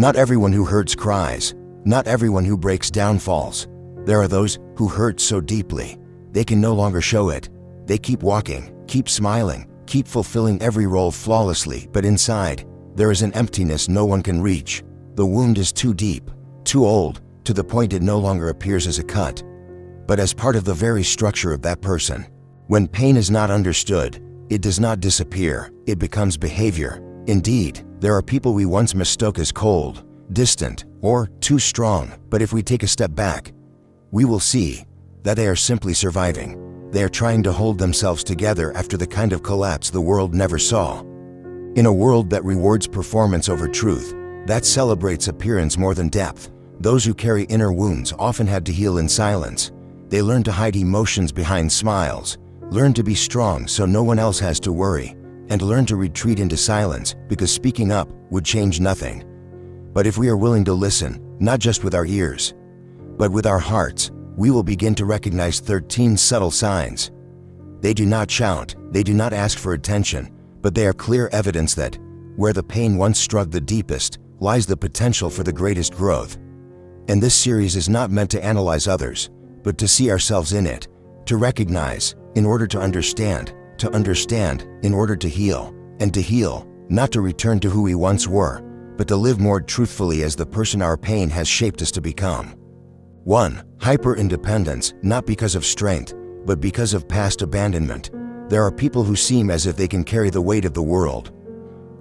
Not everyone who hurts cries. Not everyone who breaks down falls. There are those who hurt so deeply, they can no longer show it. They keep walking, keep smiling, keep fulfilling every role flawlessly, but inside, there is an emptiness no one can reach. The wound is too deep, too old, to the point it no longer appears as a cut, but as part of the very structure of that person. When pain is not understood, it does not disappear, it becomes behavior. Indeed, there are people we once mistook as cold, distant, or too strong, but if we take a step back, we will see that they are simply surviving. They are trying to hold themselves together after the kind of collapse the world never saw. In a world that rewards performance over truth, that celebrates appearance more than depth, those who carry inner wounds often had to heal in silence. They learn to hide emotions behind smiles, learn to be strong so no one else has to worry, and learn to retreat into silence because speaking up would change nothing. But if we are willing to listen, not just with our ears, but with our hearts, we will begin to recognize 13 subtle signs. They do not shout, they do not ask for attention, but they are clear evidence that, where the pain once struck the deepest, lies the potential for the greatest growth. And this series is not meant to analyze others, but to see ourselves in it, to recognize, in order to understand in order to heal, and to heal, not to return to who we once were, but to live more truthfully as the person our pain has shaped us to become. 1. Hyper-independence, not because of strength, but because of past abandonment. There are people who seem as if they can carry the weight of the world.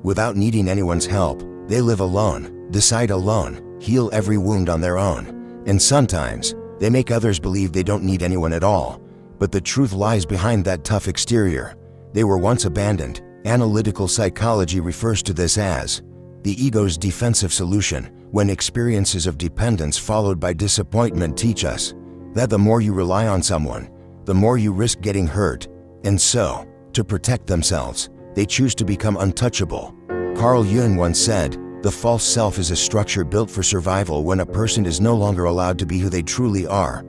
Without needing anyone's help, they live alone, decide alone, heal every wound on their own, and sometimes, they make others believe they don't need anyone at all. But the truth lies behind that tough exterior. They were once abandoned. Analytical psychology refers to this as the ego's defensive solution, when experiences of dependence followed by disappointment teach us that the more you rely on someone, the more you risk getting hurt, and so, to protect themselves, they choose to become untouchable. Carl Jung once said, "The false self is a structure built for survival when a person is no longer allowed to be who they truly are."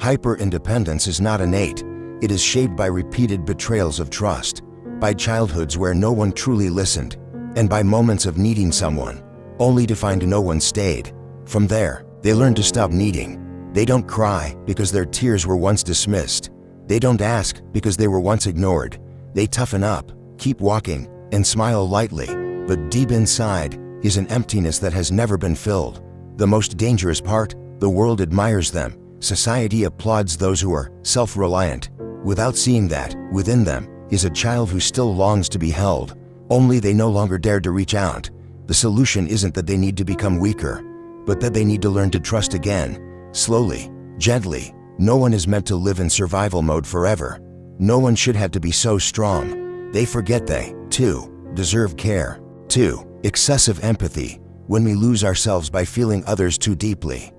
Hyper-independence is not innate. It is shaped by repeated betrayals of trust, by childhoods where no one truly listened, and by moments of needing someone, only to find no one stayed. From there, they learn to stop needing. They don't cry because their tears were once dismissed. They don't ask because they were once ignored. They toughen up, keep walking, and smile lightly, but deep inside is an emptiness that has never been filled. The most dangerous part, the world admires them. Society applauds those who are self-reliant, without seeing that, within them, is a child who still longs to be held, only they no longer dare to reach out. The solution isn't that they need to become weaker, but that they need to learn to trust again, slowly, gently. No one is meant to live in survival mode forever. No one should have to be so strong. They forget they, too, deserve care. 2. Excessive empathy, when we lose ourselves by feeling others too deeply.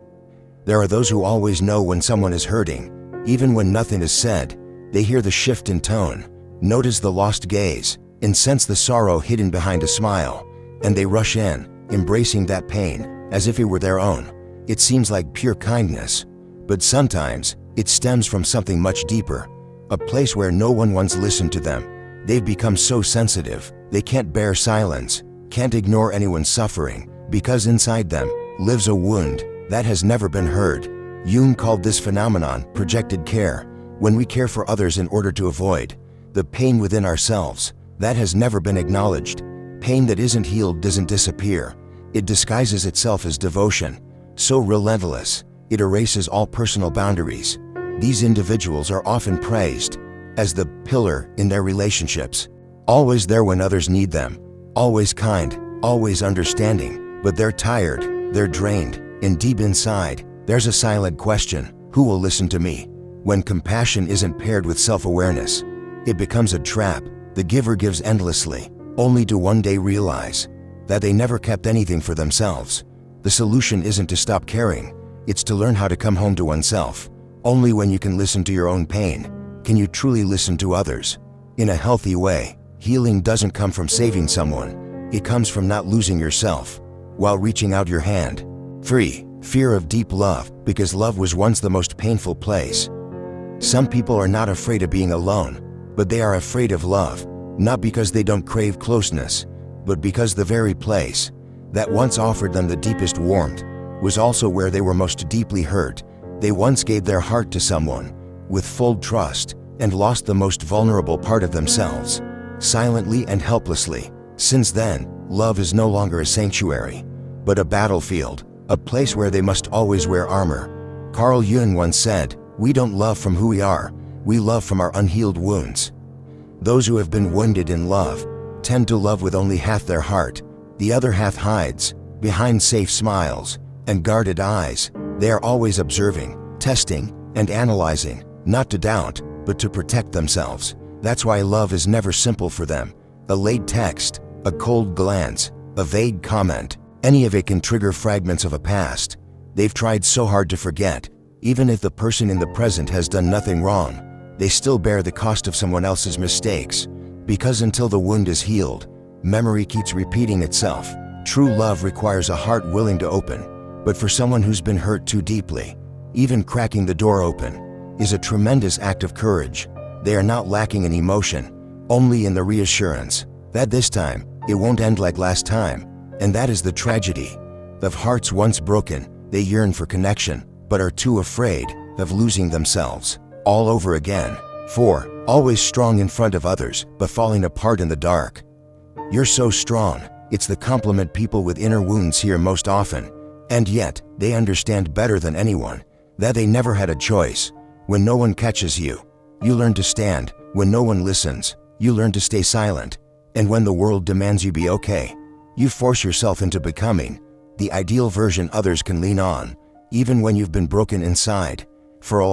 There are those who always know when someone is hurting, even when nothing is said. They hear the shift in tone, notice the lost gaze, and sense the sorrow hidden behind a smile, and they rush in, embracing that pain, as if it were their own. It seems like pure kindness, but sometimes it stems from something much deeper, a place where no one once listened to them. They've become so sensitive, they can't bear silence, can't ignore anyone's suffering, because inside them lives a wound that has never been heard. Jung called this phenomenon projected care, when we care for others in order to avoid the pain within ourselves that has never been acknowledged. Pain that isn't healed doesn't disappear. It disguises itself as devotion, so relentless, it erases all personal boundaries. These individuals are often praised as the pillar in their relationships, always there when others need them, always kind, always understanding, but they're tired, they're drained, and deep inside, there's a silent question: who will listen to me? When compassion isn't paired with self-awareness, it becomes a trap. The giver gives endlessly, only to one day realize that they never kept anything for themselves. The solution isn't to stop caring, it's to learn how to come home to oneself. Only when you can listen to your own pain, can you truly listen to others. In a healthy way, healing doesn't come from saving someone, it comes from not losing yourself while reaching out your hand. 3. Fear of deep love, because love was once the most painful place. Some people are not afraid of being alone, but they are afraid of love, not because they don't crave closeness, but because the very place that once offered them the deepest warmth was also where they were most deeply hurt. They once gave their heart to someone with full trust and lost the most vulnerable part of themselves, silently and helplessly. Since then, love is no longer a sanctuary, but a battlefield, a place where they must always wear armor. Carl Jung once said, "We don't love from who we are, we love from our unhealed wounds." Those who have been wounded in love tend to love with only half their heart. The other half hides behind safe smiles and guarded eyes. They are always observing, testing, and analyzing, not to doubt, but to protect themselves. That's why love is never simple for them. A late text, a cold glance, a vague comment, any of it can trigger fragments of a past they've tried so hard to forget. Even if the person in the present has done nothing wrong, they still bear the cost of someone else's mistakes. Because until the wound is healed, memory keeps repeating itself. True love requires a heart willing to open, but for someone who's been hurt too deeply, even cracking the door open is a tremendous act of courage. They are not lacking in emotion, only in the reassurance that this time, it won't end like last time. And that is the tragedy of hearts once broken. They yearn for connection, but are too afraid of losing themselves all over again. 4. Always strong in front of others, but falling apart in the dark. You're so strong. It's the compliment people with inner wounds hear most often. And yet, they understand better than anyone that they never had a choice. When no one catches you, you learn to stand. When no one listens, you learn to stay silent. And when the world demands you be okay, you force yourself into becoming the ideal version others can lean on, even when you've been broken inside. For a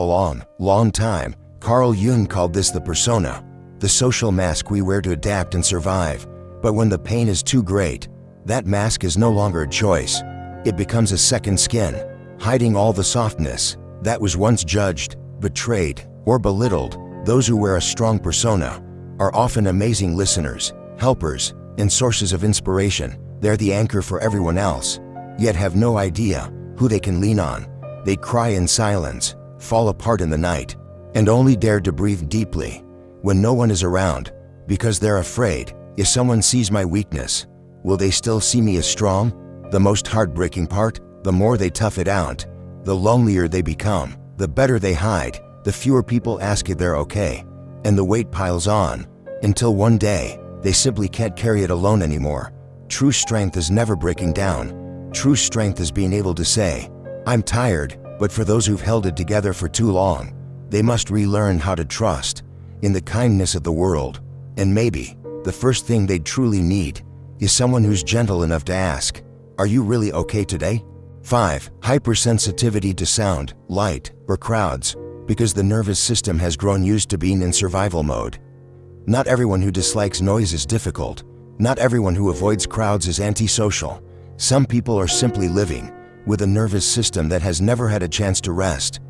long time, Carl Jung called this the persona, the social mask we wear to adapt and survive. But when the pain is too great, that mask is no longer a choice. It becomes a second skin, hiding all the softness that was once judged, betrayed, or belittled. Those who wear a strong persona are often amazing listeners, helpers, and sources of inspiration. They're the anchor for everyone else, yet have no idea who they can lean on. They cry in silence, fall apart in the night, and only dare to breathe deeply when no one is around, because they're afraid, if someone sees my weakness, will they still see me as strong? The most heartbreaking part, the more they tough it out, the lonelier they become, the better they hide, the fewer people ask if they're okay, and the weight piles on, until one day, they simply can't carry it alone anymore. True strength is never breaking down. True strength is being able to say, "I'm tired," but for those who've held it together for too long, they must relearn how to trust in the kindness of the world. And maybe, the first thing they truly need is someone who's gentle enough to ask, "Are you really okay today?" 5. Hypersensitivity to sound, light, or crowds, because the nervous system has grown used to being in survival mode. Not everyone who dislikes noise is difficult. Not everyone who avoids crowds is antisocial. Some people are simply living with a nervous system that has never had a chance to rest.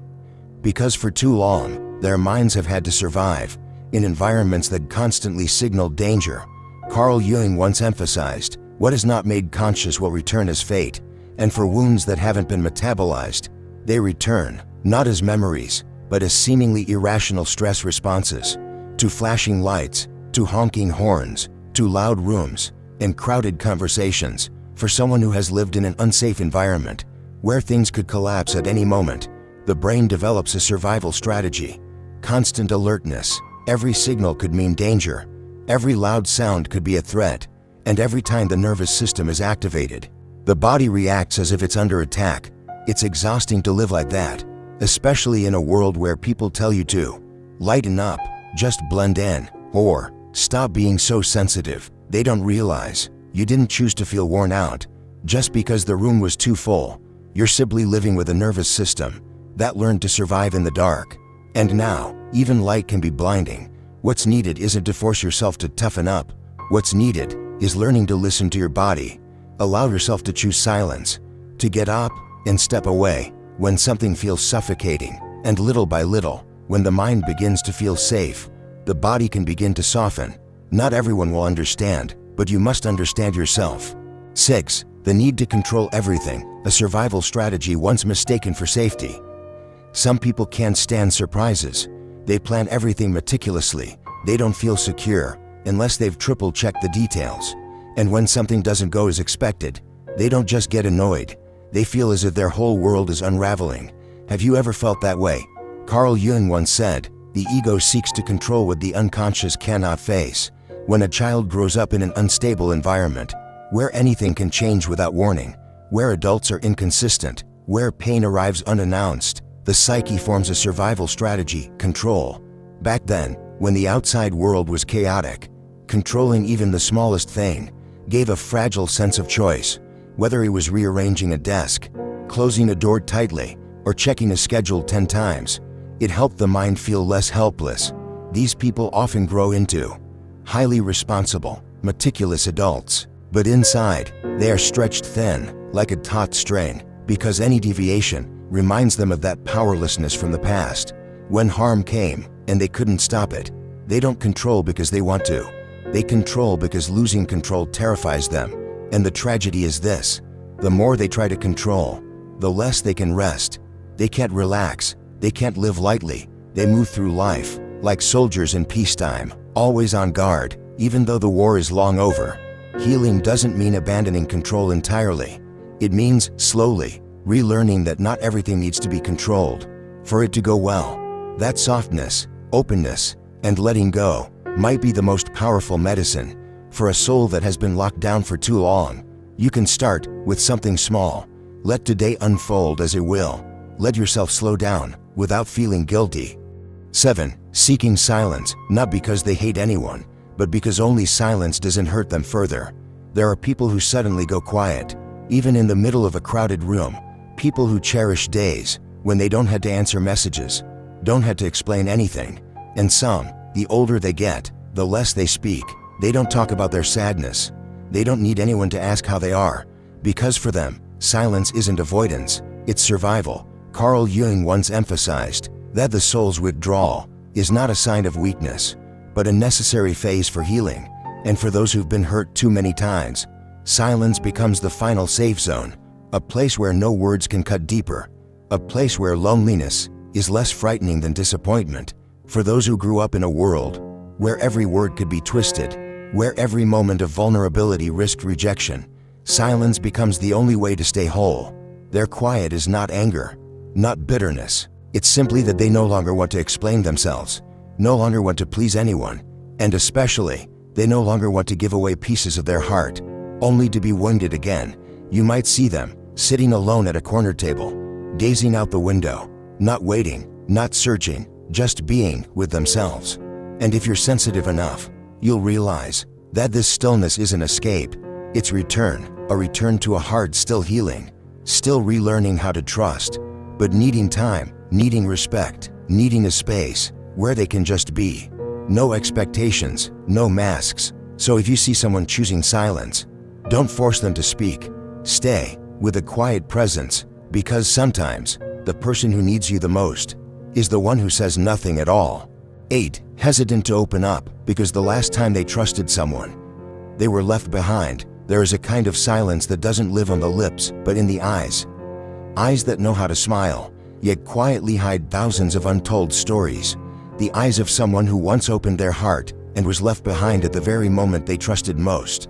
Because for too long, their minds have had to survive in environments that constantly signal danger. Carl Jung once emphasized, "What is not made conscious will return as fate," and for wounds that haven't been metabolized, they return, not as memories, but as seemingly irrational stress responses to flashing lights, to honking horns, to loud rooms, and crowded conversations. For someone who has lived in an unsafe environment, where things could collapse at any moment, the brain develops a survival strategy. Constant alertness. Every signal could mean danger. Every loud sound could be a threat. And every time the nervous system is activated, the body reacts as if it's under attack. It's exhausting to live like that, especially in a world where people tell you to lighten up, just blend in, or stop being so sensitive. They don't realize you didn't choose to feel worn out just because the room was too full. You're simply living with a nervous system that learned to survive in the dark. And now, even light can be blinding. What's needed isn't to force yourself to toughen up. What's needed is learning to listen to your body. Allow yourself to choose silence, to get up and step away when something feels suffocating. And little by little, when the mind begins to feel safe, the body can begin to soften. Not everyone will understand, but you must understand yourself. 6. The need to control everything, a survival strategy once mistaken for safety. Some people can't stand surprises. They plan everything meticulously. They don't feel secure unless they've triple-checked the details. And when something doesn't go as expected, They don't just get annoyed. They feel as if their whole world is unraveling. Have you ever felt that way? Carl Jung once said, "The ego seeks to control what the unconscious cannot face." When a child grows up in an unstable environment, where anything can change without warning, where adults are inconsistent, where pain arrives unannounced, the psyche forms a survival strategy: control. Back then, when the outside world was chaotic, controlling even the smallest thing gave a fragile sense of choice. Whether it was rearranging a desk, closing a door tightly, or checking a schedule 10 times, it helped the mind feel less helpless. These people often grow into highly responsible, meticulous adults, but inside, they are stretched thin, like a taut string, because any deviation reminds them of that powerlessness from the past. When harm came, and they couldn't stop it, they don't control because they want to. They control because losing control terrifies them. And the tragedy is this: the more they try to control, the less they can rest. They can't relax. They can't live lightly. They move through life like soldiers in peacetime, always on guard, even though the war is long over. Healing doesn't mean abandoning control entirely. It means slowly relearning that not everything needs to be controlled for it to go well. That softness, openness, and letting go might be the most powerful medicine for a soul that has been locked down for too long. You can start with something small. Let today unfold as it will. Let yourself slow down without feeling guilty. 7. Seeking silence, not because they hate anyone, but because only silence doesn't hurt them further. There are people who suddenly go quiet, even in the middle of a crowded room. People who cherish days when they don't have to answer messages, don't have to explain anything. And some, the older they get, the less they speak. They don't talk about their sadness. They don't need anyone to ask how they are, because for them, silence isn't avoidance, it's survival. Carl Jung once emphasized that the soul's withdrawal is not a sign of weakness, but a necessary phase for healing. And for those who've been hurt too many times, silence becomes the final safe zone, a place where no words can cut deeper, a place where loneliness is less frightening than disappointment. For those who grew up in a world where every word could be twisted, where every moment of vulnerability risked rejection, silence becomes the only way to stay whole. Their quiet is not anger, not bitterness. It's simply that they no longer want to explain themselves, no longer want to please anyone, and especially, they no longer want to give away pieces of their heart, only to be wounded again. You might see them sitting alone at a corner table, gazing out the window, not waiting, not searching, just being with themselves. And if you're sensitive enough, you'll realize that this stillness isn't escape, it's return, a return to a heart still healing, still relearning how to trust, but needing time, needing respect, needing a space where they can just be. No expectations, no masks. So if you see someone choosing silence, don't force them to speak. Stay with a quiet presence, because sometimes the person who needs you the most is the one who says nothing at all. 8. Hesitant to open up because the last time they trusted someone, they were left behind. There is a kind of silence that doesn't live on the lips, but in the eyes. Eyes that know how to smile, yet quietly hide thousands of untold stories. The eyes of someone who once opened their heart and was left behind at the very moment they trusted most.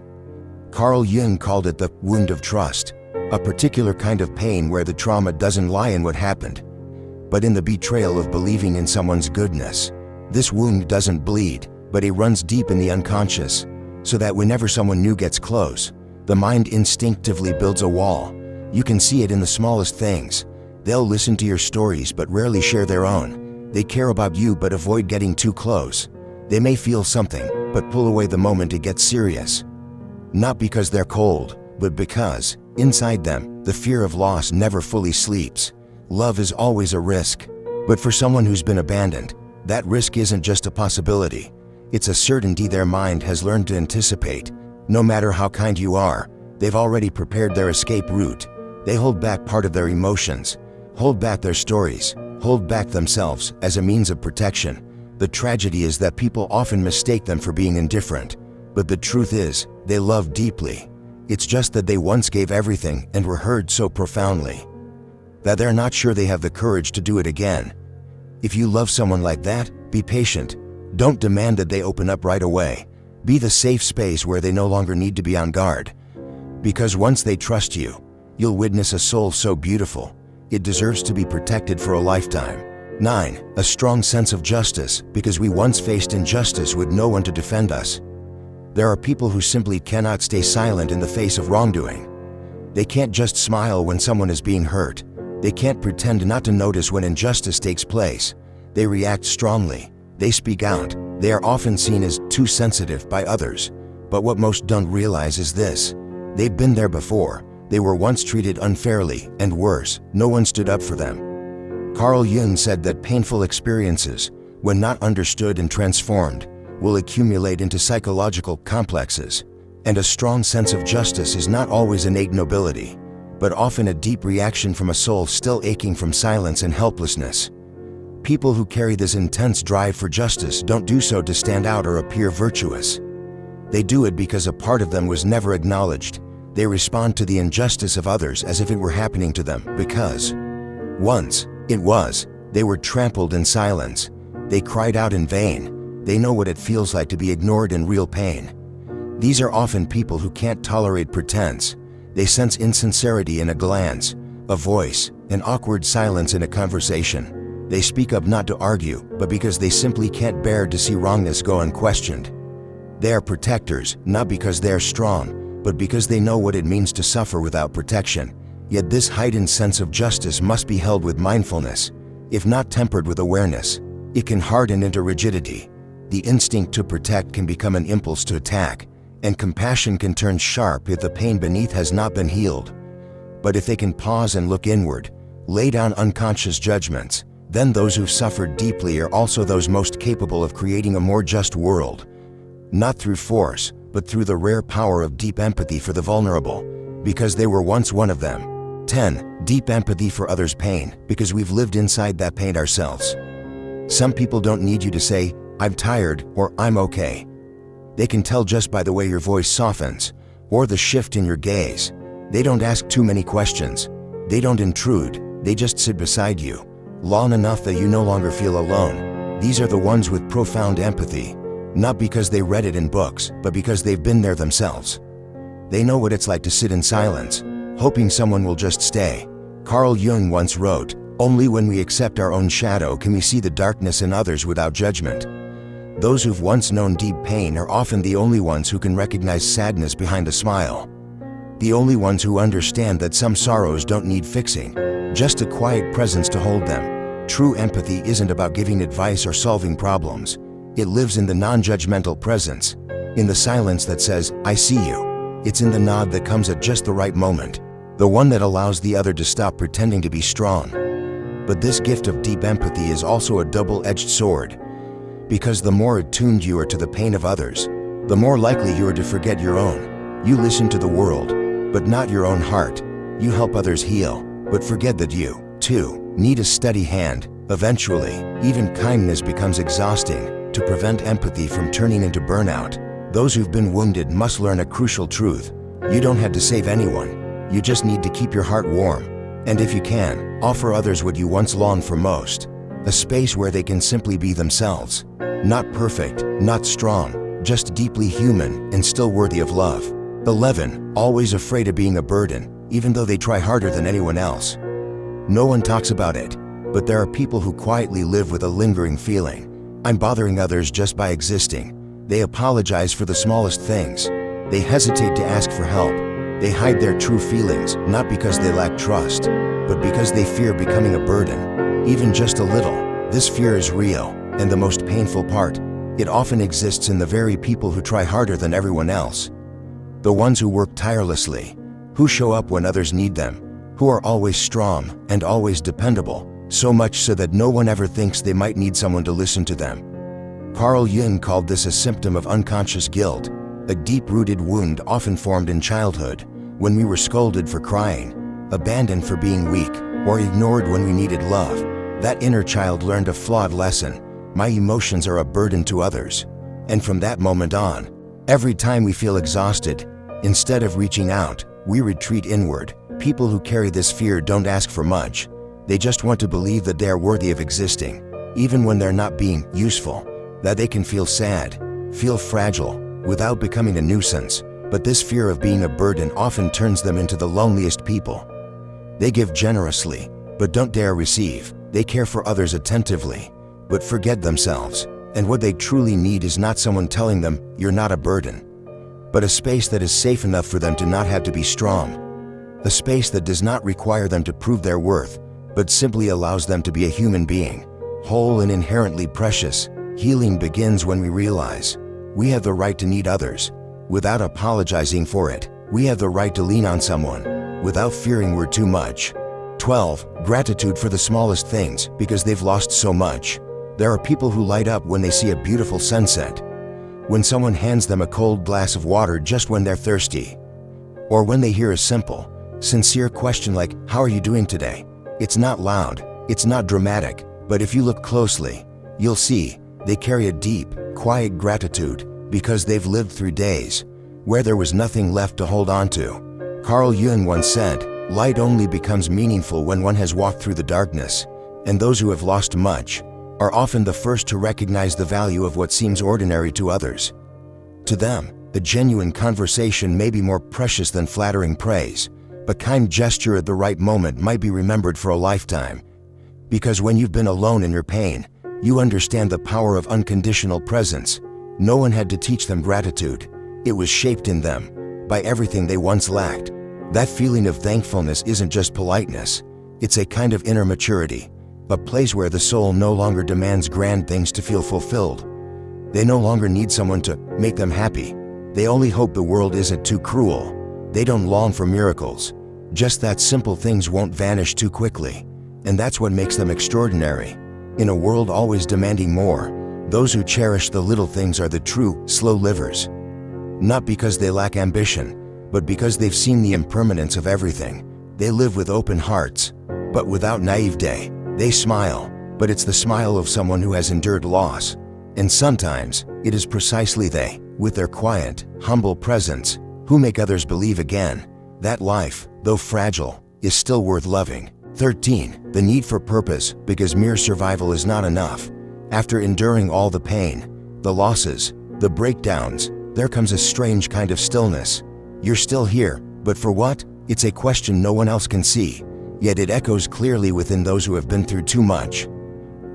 Carl Jung called it the wound of trust, a particular kind of pain where the trauma doesn't lie in what happened, but in the betrayal of believing in someone's goodness. This wound doesn't bleed, but it runs deep in the unconscious, so that whenever someone new gets close, the mind instinctively builds a wall. You can see it in the smallest things. They'll listen to your stories but rarely share their own. They care about you but avoid getting too close. They may feel something, but pull away the moment it gets serious. Not because they're cold, but because, inside them, the fear of loss never fully sleeps. Love is always a risk. But for someone who's been abandoned, that risk isn't just a possibility. It's a certainty their mind has learned to anticipate. No matter how kind you are, they've already prepared their escape route. They hold back part of their emotions, hold back their stories, hold back themselves as a means of protection. The tragedy is that people often mistake them for being indifferent. But the truth is, they love deeply. It's just that they once gave everything and were hurt so profoundly that they're not sure they have the courage to do it again. If you love someone like that, be patient. Don't demand that they open up right away. Be the safe space where they no longer need to be on guard. Because once they trust you, you'll witness a soul so beautiful, it deserves to be protected for a lifetime. 9. A strong sense of justice, because we once faced injustice with no one to defend us. There are people who simply cannot stay silent in the face of wrongdoing. They can't just smile when someone is being hurt. They can't pretend not to notice when injustice takes place. They react strongly. They speak out. They are often seen as too sensitive by others. But what most don't realize is this: they've been there before. They were once treated unfairly, and worse, no one stood up for them. Carl Jung said that painful experiences, when not understood and transformed, will accumulate into psychological complexes. And a strong sense of justice is not always innate nobility, but often a deep reaction from a soul still aching from silence and helplessness. People who carry this intense drive for justice don't do so to stand out or appear virtuous. They do it because a part of them was never acknowledged. They respond to the injustice of others as if it were happening to them because once it was. They were trampled in silence. They cried out in vain. They know what it feels like to be ignored in real pain. These are often people who can't tolerate pretense. They sense insincerity in a glance, a voice, an awkward silence in a conversation. They speak up not to argue, but because they simply can't bear to see wrongness go unquestioned. They are protectors, not because they are strong, but because they know what it means to suffer without protection. Yet this heightened sense of justice must be held with mindfulness. If not tempered with awareness, it can harden into rigidity. The instinct to protect can become an impulse to attack, and compassion can turn sharp if the pain beneath has not been healed. But if they can pause and look inward, lay down unconscious judgments, then those who've suffered deeply are also those most capable of creating a more just world. Not through force, but through the rare power of deep empathy for the vulnerable, because they were once one of them. 10. Deep empathy for others' pain, because we've lived inside that pain ourselves. Some people don't need you to say, "I'm tired," or "I'm okay." They can tell just by the way your voice softens, or the shift in your gaze. They don't ask too many questions. They don't intrude. They just sit beside you, long enough that you no longer feel alone. These are the ones with profound empathy, not because they read it in books, but because they've been there themselves. They know what it's like to sit in silence, hoping someone will just stay. Carl Jung once wrote, "Only when we accept our own shadow can we see the darkness in others without judgment." Those who've once known deep pain are often the only ones who can recognize sadness behind a smile. The only ones who understand that some sorrows don't need fixing, just a quiet presence to hold them. True empathy isn't about giving advice or solving problems. It lives in the non-judgmental presence, in the silence that says, "I see you." It's in the nod that comes at just the right moment, the one that allows the other to stop pretending to be strong. But this gift of deep empathy is also a double-edged sword, because the more attuned you are to the pain of others, the more likely you are to forget your own. You listen to the world, but not your own heart. You help others heal, but forget that you, too, need a steady hand. Eventually, even kindness becomes exhausting. To prevent empathy from turning into burnout, those who've been wounded must learn a crucial truth. You don't have to save anyone. You just need to keep your heart warm. And if you can, offer others what you once longed for most. A space where they can simply be themselves. Not perfect, not strong, just deeply human and still worthy of love. 11. Always afraid of being a burden, even though they try harder than anyone else. No one talks about it, but there are people who quietly live with a lingering feeling. I'm bothering others just by existing. They apologize for the smallest things. They hesitate to ask for help. They hide their true feelings, not because they lack trust, but because they fear becoming a burden. Even just a little. This fear is real, and the most painful part, it often exists in the very people who try harder than everyone else. The ones who work tirelessly, who show up when others need them, who are always strong and always dependable, so much so that no one ever thinks they might need someone to listen to them. Carl Jung called this a symptom of unconscious guilt, a deep-rooted wound often formed in childhood, when we were scolded for crying, abandoned for being weak, or ignored when we needed love. That inner child learned a flawed lesson: my emotions are a burden to others. And from that moment on, every time we feel exhausted, instead of reaching out, we retreat inward. People who carry this fear don't ask for much. They just want to believe that they are worthy of existing, even when they're not being useful, that they can feel sad, feel fragile, without becoming a nuisance. But this fear of being a burden often turns them into the loneliest people. They give generously, but don't dare receive. They care for others attentively, but forget themselves. And what they truly need is not someone telling them, "You're not a burden," but a space that is safe enough for them to not have to be strong. A space that does not require them to prove their worth, but simply allows them to be a human being, whole and inherently precious. Healing begins when we realize we have the right to need others, without apologizing for it. We have the right to lean on someone, without fearing we're too much. 12. Gratitude for the smallest things, because they've lost so much. There are people who light up when they see a beautiful sunset, when someone hands them a cold glass of water just when they're thirsty, or when they hear a simple, sincere question like, "How are you doing today?" It's not loud, it's not dramatic, but if you look closely, you'll see they carry a deep, quiet gratitude because they've lived through days where there was nothing left to hold on to. Carl Jung once said, "Light only becomes meaningful when one has walked through the darkness," and those who have lost much are often the first to recognize the value of what seems ordinary to others. To them, a genuine conversation may be more precious than flattering praise, but kind gesture at the right moment might be remembered for a lifetime. Because when you've been alone in your pain, you understand the power of unconditional presence. No one had to teach them gratitude. It was shaped in them by everything they once lacked. That feeling of thankfulness isn't just politeness. It's a kind of inner maturity, a place where the soul no longer demands grand things to feel fulfilled. They no longer need someone to make them happy. They only hope the world isn't too cruel. They don't long for miracles, just that simple things won't vanish too quickly. And that's what makes them extraordinary. In a world always demanding more, those who cherish the little things are the true, slow livers. Not because they lack ambition, but because they've seen the impermanence of everything. They live with open hearts, but without naivete. They smile, but it's the smile of someone who has endured loss. And sometimes, it is precisely they, with their quiet, humble presence, who make others believe again that life, though fragile, is still worth loving. 13. The need for purpose, because mere survival is not enough. After enduring all the pain, the losses, the breakdowns, there comes a strange kind of stillness. You're still here, but for what? It's a question no one else can see, yet it echoes clearly within those who have been through too much.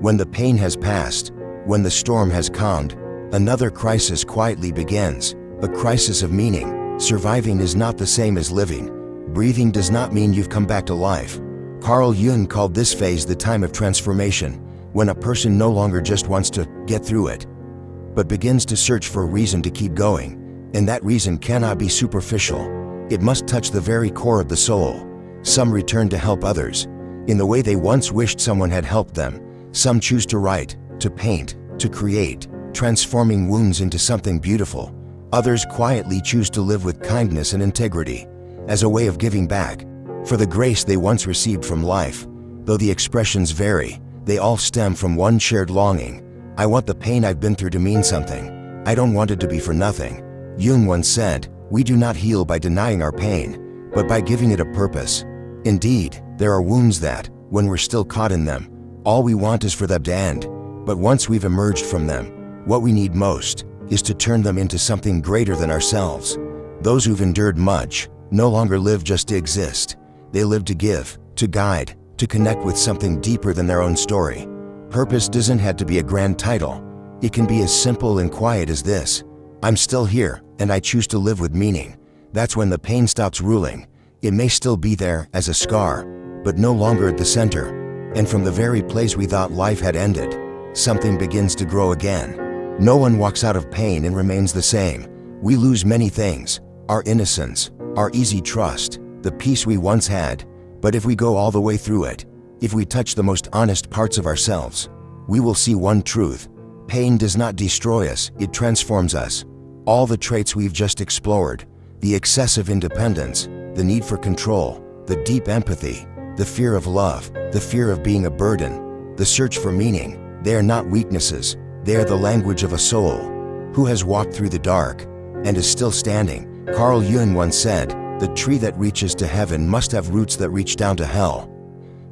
When the pain has passed, when the storm has calmed, another crisis quietly begins, a crisis of meaning. Surviving is not the same as living. Breathing does not mean you've come back to life. Carl Jung called this phase the time of transformation, when a person no longer just wants to get through it, but begins to search for a reason to keep going. And that reason cannot be superficial. It must touch the very core of the soul. Some return to help others in the way they once wished someone had helped them. Some choose to write, to paint, to create, transforming wounds into something beautiful. Others quietly choose to live with kindness and integrity, as a way of giving back for the grace they once received from life. Though the expressions vary, they all stem from one shared longing. I want the pain I've been through to mean something. I don't want it to be for nothing. Jung once said, "We do not heal by denying our pain, but by giving it a purpose." Indeed, there are wounds that, when we're still caught in them, all we want is for them to end. But once we've emerged from them, what we need most is to turn them into something greater than ourselves. Those who've endured much no longer live just to exist. They live to give, to guide, to connect with something deeper than their own story. Purpose doesn't have to be a grand title. It can be as simple and quiet as this: I'm still here, and I choose to live with meaning. That's when the pain stops ruling. It may still be there as a scar, but no longer at the center. And from the very place we thought life had ended, something begins to grow again. No one walks out of pain and remains the same. We lose many things: our innocence, our easy trust, the peace we once had. But if we go all the way through it, if we touch the most honest parts of ourselves, we will see one truth: pain does not destroy us, it transforms us. All the traits we've just explored, the excessive independence, the need for control, the deep empathy, the fear of love, the fear of being a burden, the search for meaning, they are not weaknesses. They are the language of a soul who has walked through the dark and is still standing. Carl Jung once said, "The tree that reaches to heaven must have roots that reach down to hell."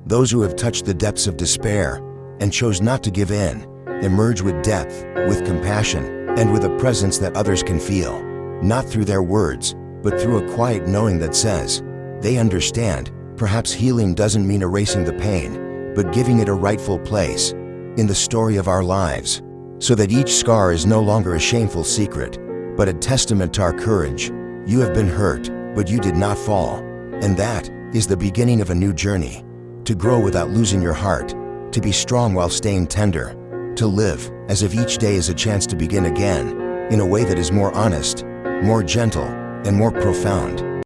Those who have touched the depths of despair and chose not to give in emerge with depth, with compassion, and with a presence that others can feel. not through their words, but through a quiet knowing that says, they understand. Perhaps healing doesn't mean erasing the pain, but giving it a rightful place in the story of our lives, so that each scar is no longer a shameful secret, but a testament to our courage. You have been hurt, but you did not fall. And that is the beginning of a new journey. To grow without losing your heart, to be strong while staying tender, to live as if each day is a chance to begin again, in a way that is more honest, more gentle, and more profound.